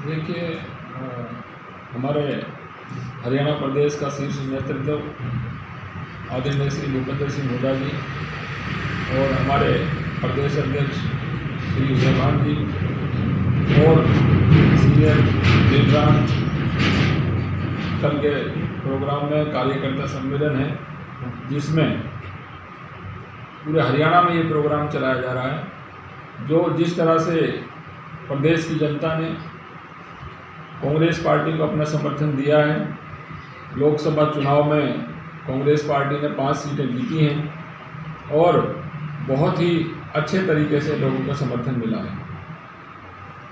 देखिए, हमारे हरियाणा प्रदेश का शीर्ष नेतृत्व आदरणीय श्री भूपेंद्र सिंह हुड्डा जी और हमारे प्रदेश अध्यक्ष श्री उदयभान जी और सीनियर लीडरान कल के प्रोग्राम में कार्यकर्ता सम्मेलन है, जिसमें पूरे हरियाणा में ये प्रोग्राम चलाया जा रहा है। जो जिस तरह से प्रदेश की जनता ने कांग्रेस पार्टी को अपना समर्थन दिया है, लोकसभा चुनाव में कांग्रेस पार्टी ने 5 सीटें जीती हैं और बहुत ही अच्छे तरीके से लोगों का समर्थन मिला है।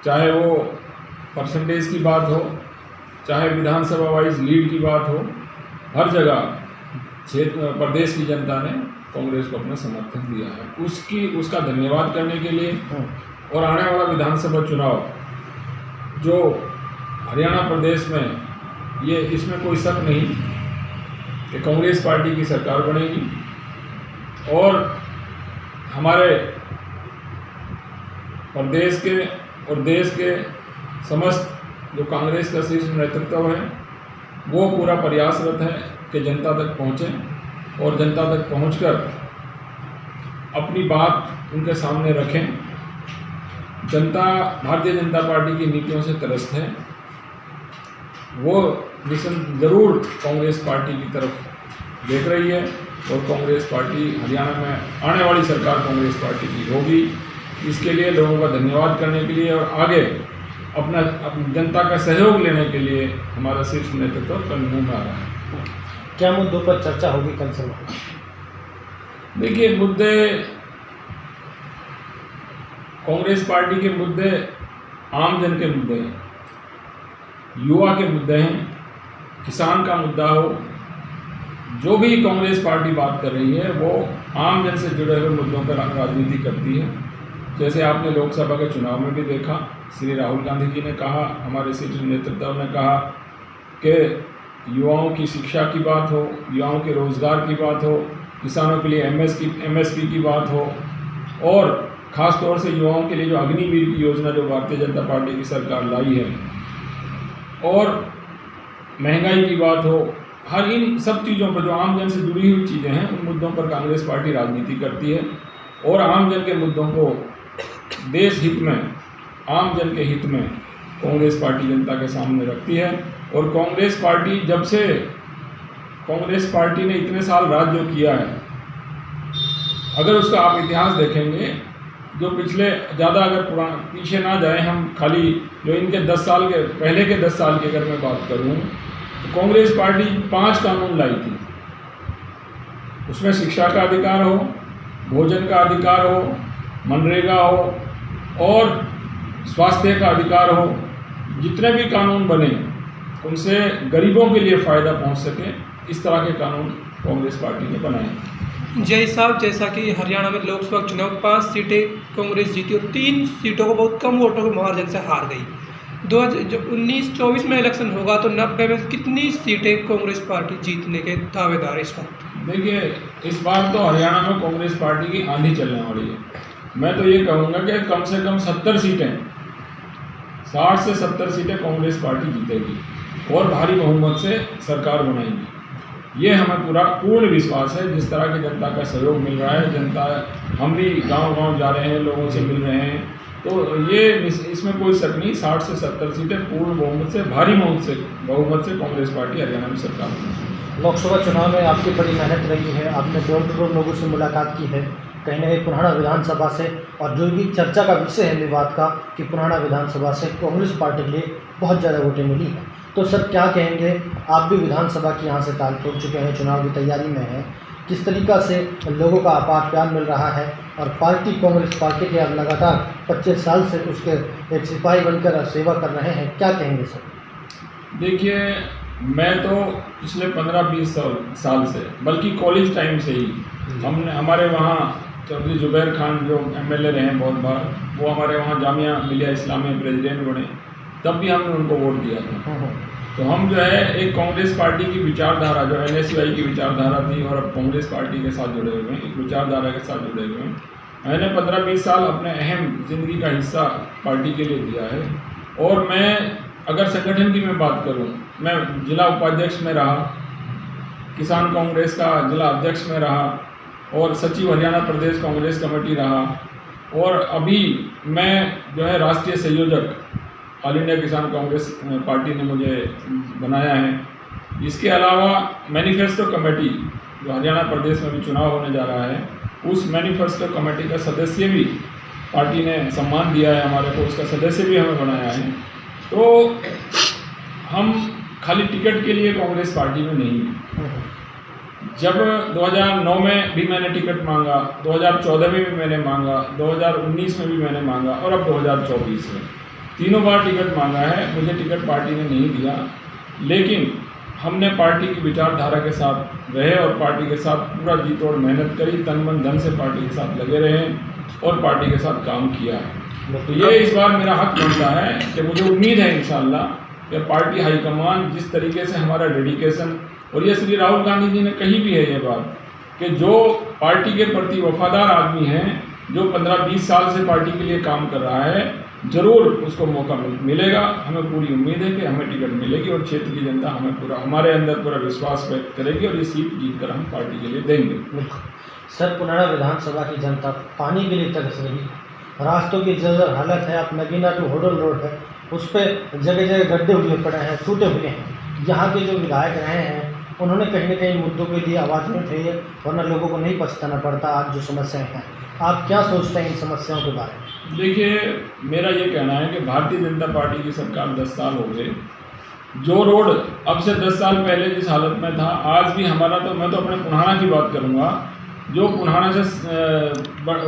चाहे वो परसेंटेज की बात हो, चाहे विधानसभा वाइज लीड की बात हो, हर जगह प्रदेश की जनता ने कांग्रेस को अपना समर्थन दिया है। उसका धन्यवाद करने के लिए और आने वाला विधानसभा चुनाव जो हरियाणा प्रदेश में ये इसमें कोई शक नहीं कि कांग्रेस पार्टी की सरकार बनेगी और हमारे प्रदेश के और देश के समस्त जो कांग्रेस का शीर्ष नेतृत्व है वो पूरा प्रयासरत है कि जनता तक पहुँचें और जनता तक पहुंचकर अपनी बात उनके सामने रखें। जनता भारतीय जनता पार्टी की नीतियों से त्रस्त है, वो ज़रूर कांग्रेस पार्टी की तरफ देख रही है और कांग्रेस पार्टी हरियाणा में आने वाली सरकार कांग्रेस पार्टी की होगी। इसके लिए लोगों का धन्यवाद करने के लिए और आगे अपना जनता का सहयोग लेने के लिए हमारा शीर्ष नेतृत्व कल मुंह में आ रहा है। क्या मुद्दों पर चर्चा होगी कल से? देखिए, मुद्दे कांग्रेस पार्टी के मुद्दे आम जन के मुद्दे हैं, युवा के मुद्दे हैं, किसान का मुद्दा हो, जो भी कांग्रेस पार्टी बात कर रही है वो आम जन से जुड़े हुए मुद्दों पर राजनीति करती है। जैसे आपने लोकसभा के चुनाव में भी देखा, श्री राहुल गांधी जी ने कहा, हमारे शीर्ष नेतृत्व ने कहा कि युवाओं की शिक्षा की बात हो, युवाओं के रोज़गार की बात हो, किसानों के लिए एमएसपी की बात हो और ख़ास तौर से युवाओं के लिए जो अग्निवीर की योजना जो भारतीय जनता पार्टी की सरकार लाई है और महंगाई की बात हो, हर इन सब चीज़ों पर जो आम जन से जुड़ी हुई चीज़ें हैं उन मुद्दों पर कांग्रेस पार्टी राजनीति करती है और आम जन के मुद्दों को देश हित में, आम जन के हित में कांग्रेस पार्टी जनता के सामने रखती है। और कांग्रेस पार्टी जब से कांग्रेस पार्टी ने इतने साल राज जो किया है, अगर उसका आप इतिहास देखेंगे, जो पिछले ज़्यादा अगर पीछे ना जाए, हम खाली जो इनके 10 साल के पहले के 10 साल की अगर मैं बात करूं तो कांग्रेस पार्टी 5 कानून लाई थी। उसमें शिक्षा का अधिकार हो, भोजन का अधिकार हो, मनरेगा हो और स्वास्थ्य का अधिकार हो। जितने भी कानून बने उनसे गरीबों के लिए फ़ायदा पहुंच सके, इस तरह के कानून कांग्रेस पार्टी ने बनाए। जय साहब, जैसा कि हरियाणा में लोकसभा चुनाव 5 सीटें कांग्रेस जीती और 3 सीटों को बहुत कम वोटों के मार्जिन से हार गई। 2019-24 में इलेक्शन होगा तो 90 में कितनी सीटें कांग्रेस पार्टी जीतने के दावेदार इस वक्त? देखिए, इस बार तो हरियाणा में कांग्रेस पार्टी की आंधी चलने वाली है। मैं तो ये कहूँगा कि कम से कम 70 सीटें, 60 से 70 सीटें कांग्रेस पार्टी जीतेगी और भारी बहुमत से सरकार बनाएगी। ये हमें पूर्ण विश्वास है। जिस तरह की जनता का सहयोग मिल रहा है, जनता, हम भी गांव-गांव जा रहे हैं, लोगों से मिल रहे हैं, तो ये इसमें कोई शक नहीं, 60 से 70 सीटें पूर्ण बहुमत से, भारी बहुमत से कांग्रेस पार्टी हरियाणा में सरकार बनाएगी। लोकसभा चुनाव में आपकी बड़ी मेहनत रही है, आपने डोर टू डोर लोगों से मुलाकात की है, कहीं ना कहीं पुराना विधानसभा से, और जो भी चर्चा का विषय है विवाद का कि पुराना विधानसभा से कांग्रेस पार्टी के लिए बहुत ज़्यादा वोटें मिली हैं, तो सर क्या कहेंगे? आप भी विधानसभा की यहाँ से ताल ठोक चुके हैं, चुनाव की तैयारी में हैं, किस तरीक़ा से लोगों का अपार प्यार मिल रहा है और पार्टी कांग्रेस पार्टी के अब लगातार 25 साल से उसके एक सिपाही बनकर सेवा कर रहे हैं, क्या कहेंगे सर? देखिए, मैं तो पिछले 15-20 साल से, बल्कि कॉलेज टाइम से ही हमारे वहाँ चौधरी जुबैर खान जो MLA रहे हैं बहुत बार, वो हमारे वहाँ जामिया मिलिया इस्लामिया प्रेसिडेंट बने, तब भी हमने उनको वोट दिया था। तो हम जो है एक कांग्रेस पार्टी की विचारधारा, जो NSUI की विचारधारा थी और अब कांग्रेस पार्टी के साथ जुड़े हुए हैं, एक विचारधारा के साथ जुड़े हुए हैं। मैंने 15-20 साल अपने अहम ज़िंदगी का हिस्सा पार्टी के लिए दिया है और मैं अगर संगठन की मैं बात करूं, मैं जिला उपाध्यक्ष में रहा, किसान कांग्रेस का जिला अध्यक्ष में रहा और सचिव हरियाणा प्रदेश कांग्रेस कमेटी रहा, और अभी मैं जो है राष्ट्रीय संयोजक ऑल इंडिया किसान कांग्रेस पार्टी ने मुझे बनाया है। इसके अलावा मैनिफेस्टो कमेटी जो हरियाणा प्रदेश में भी चुनाव होने जा रहा है, उस मैनिफेस्टो कमेटी का सदस्य भी पार्टी ने सम्मान दिया है हमारे को, उसका सदस्य भी हमें बनाया है। तो हम खाली टिकट के लिए कांग्रेस पार्टी में नहीं हैं। जब 2009 में भी मैंने टिकट मांगा, 2014 में भी मैंने मांगा, 2019 में भी मैंने मांगा और अब 2024 में, तीनों बार टिकट मांगा है। मुझे टिकट पार्टी ने नहीं दिया, लेकिन हमने पार्टी की विचारधारा के साथ रहे और पार्टी के साथ पूरा जी तोड़ मेहनत करी, तन मन धन से पार्टी के साथ लगे रहे और पार्टी के साथ काम किया है। तो ये इस बार मेरा हक बनता है कि मुझे उम्मीद है इंशाअल्लाह कि पार्टी हाईकमान जिस तरीके से हमारा डेडिकेशन, और ये श्री राहुल गांधी जी ने कही भी है ये बात कि जो पार्टी के प्रति वफादार आदमी हैं, जो 15-20 साल से पार्टी के लिए काम कर रहा है, ज़रूर उसको मौका मिलेगा। हमें पूरी उम्मीद है कि हमें टिकट मिलेगी और क्षेत्र की जनता हमारे अंदर पूरा विश्वास व्यक्त करेगी और ये सीट जीत कर हम पार्टी के लिए देंगे। बिल्कुल सर, पुराना विधानसभा की जनता पानी के लिए तरस रही है, रास्तों की जर्जर हालत है। आप नगीना टू होडल रोड है, उस पर जगह जगह गड्ढे हुए पड़े हैं, टूटे हुए हैं। यहाँ के जो विधायक रहे हैं उन्होंने कहीं न कहीं मुद्दों के लिए आवाज़ नहीं उठाई है, वरना लोगों को नहीं पछताना पड़ता आज जो समस्याएं हैं। आप क्या सोचते हैं इन समस्याओं के बारे में? देखिए, मेरा ये कहना है कि भारतीय जनता पार्टी की सरकार 10 साल हो गए। जो रोड अब से 10 साल पहले जिस हालत में था, आज भी हमारा, तो मैं तो अपने पुराना की बात करूँगा, जो पुराना से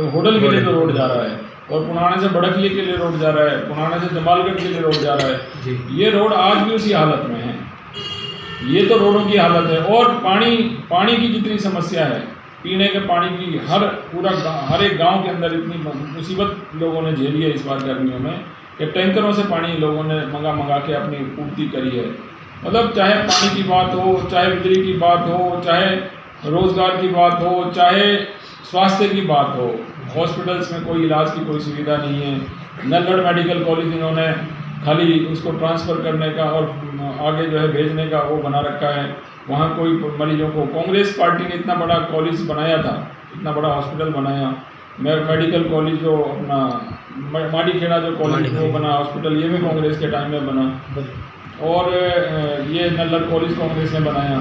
होडल के लिए जो रोड जा रहा है और पुराने से बड़कली के लिए रोड जा रहा है, पुराने से जमालगढ़ के लिए रोड जा रहा है, ये रोड आज भी उसी हालत में है। ये तो रोडों की हालत है। और पानी की जितनी समस्या है, पीने के पानी की हर एक गांव के अंदर इतनी मुसीबत लोगों ने झेली है इस बार गर्मियों में कि टैंकरों से पानी लोगों ने मंगा के अपनी पूर्ति करी है। मतलब चाहे पानी की बात हो, चाहे बिजली की बात हो, चाहे रोज़गार की बात हो, चाहे स्वास्थ्य की बात हो, हॉस्पिटल्स में कोई इलाज की कोई सुविधा नहीं है। नलगढ़ मेडिकल कॉलेज इन्होंने खाली उसको ट्रांसफ़र करने का और आगे जो है भेजने का वो बना रखा है। वहाँ कोई मरीजों को, कांग्रेस पार्टी ने इतना बड़ा कॉलेज बनाया था, इतना बड़ा हॉस्पिटल बनाया, मेडिकल कॉलेज जो अपना माड़ीखेड़ा जो कॉलेज वो बना हॉस्पिटल, ये भी कांग्रेस के टाइम में बना। और ये नल्लर कॉलेज कांग्रेस ने बनाया।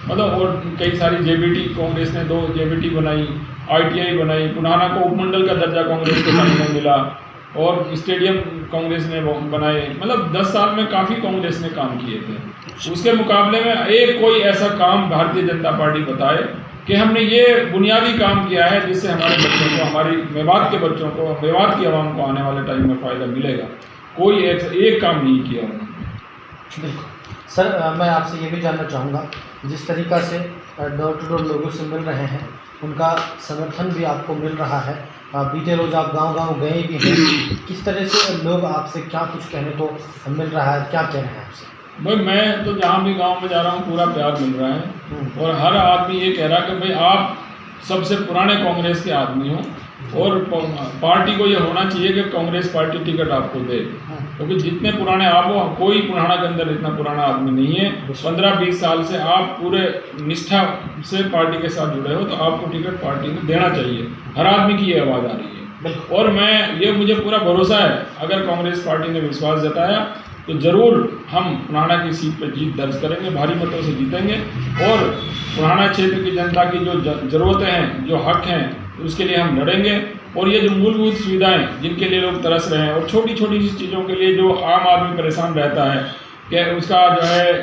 मतलब और कई सारी जेबीटी कांग्रेस ने 2 जेबीटी बनाई, ITI बनाई, पुराना को उपमंडल का दर्जा कांग्रेस के टाइम में मिला और स्टेडियम कांग्रेस ने बनाए। मतलब 10 साल में काफ़ी कांग्रेस ने काम किए थे। उसके मुकाबले में एक कोई ऐसा काम भारतीय जनता पार्टी बताए कि हमने ये बुनियादी काम किया है जिससे हमारे बच्चों को, हमारी मेवात के बच्चों को, मेवात की आवाम को आने वाले टाइम में फ़ायदा मिलेगा। कोई एक काम नहीं किया उन्होंने। बिल्कुल सर, मैं आपसे ये भी जानना चाहूँगा, जिस तरीक़ा से डोर टू डोर लोगों से मिल रहे हैं, उनका समर्थन भी आपको मिल रहा है। बीते रोज़ आप गांव-गांव गए भी हैं, किस तरह से लोग आपसे क्या कुछ कहने को मिल रहा है, क्या कह रहे हैं आपसे? भाई मैं तो जहाँ भी गांव में जा रहा हूँ पूरा प्यार मिल रहा है और हर आदमी ये कह रहा है कि भाई आप सबसे पुराने कांग्रेस के आदमी हो और पार्टी को ये होना चाहिए कि कांग्रेस पार्टी टिकट आपको दे, क्योंकि जितने पुराने आप हो, कोई पुराना के अंदर इतना पुराना आदमी नहीं है। 15-20 साल से आप पूरे निष्ठा से पार्टी के साथ जुड़े हो, तो आपको टिकट पार्टी को देना चाहिए। हर आदमी की ये आवाज़ आ रही है और मुझे पूरा भरोसा है, अगर कांग्रेस पार्टी ने विश्वास जताया तो ज़रूर हम पुराना की सीट पर जीत दर्ज करेंगे, भारी मतों से जीतेंगे और पुराना क्षेत्र की जनता की जो ज़रूरतें हैं, जो हक हैं, उसके लिए हम लड़ेंगे। और ये जो मूलभूत सुविधाएं जिनके लिए लोग तरस रहे हैं और छोटी छोटी सी चीज़ों के लिए जो आम आदमी परेशान रहता है कि उसका जो है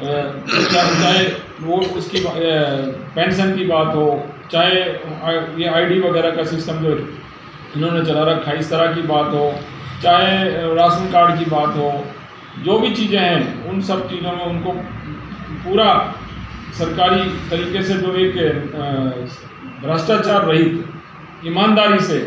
चाहे वो उसकी पेंशन की बात हो, चाहे ये ID वगैरह का सिस्टम जो इन्होंने चला रखा है इस तरह की बात हो, चाहे राशन कार्ड की बात हो, जो भी चीज़ें हैं उन सब चीज़ों में उनको पूरा सरकारी तरीके से जो एक भ्रष्टाचार रहित ईमानदारी से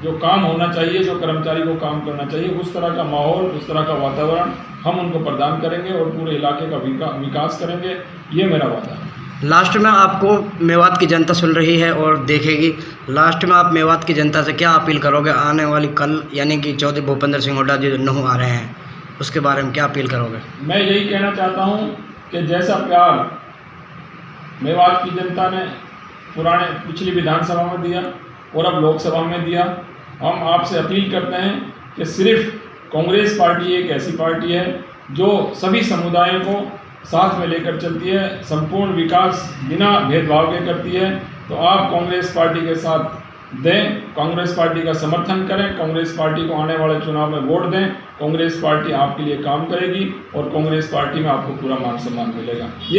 जो काम होना चाहिए, जो कर्मचारी को काम करना चाहिए, उस तरह का माहौल, उस तरह का वातावरण हम उनको प्रदान करेंगे और पूरे इलाके का विकास करेंगे, ये मेरा वादा है। लास्ट में आपको मेवात की जनता सुन रही है और देखेगी, लास्ट में आप मेवात की जनता से क्या अपील करोगे आने वाली कल यानी कि चौधरी भूपेंद्र सिंह हुड्डा जी 9 आ रहे हैं? उसके बारे में क्या अपील करोगे? मैं यही कहना चाहता हूँ कि जैसा प्यार मेवात की जनता ने पिछली विधानसभा में दिया और अब लोकसभा में दिया, हम आपसे अपील करते हैं कि सिर्फ कांग्रेस पार्टी एक ऐसी पार्टी है जो सभी समुदायों को साथ में लेकर चलती है, संपूर्ण विकास बिना भेदभाव के करती है। तो आप कांग्रेस पार्टी के साथ दें, कांग्रेस पार्टी का समर्थन करें, कांग्रेस पार्टी को आने वाले चुनाव में वोट दें। कांग्रेस पार्टी आपके लिए काम करेगी और कांग्रेस पार्टी में आपको पूरा मान सम्मान मिलेगा। ये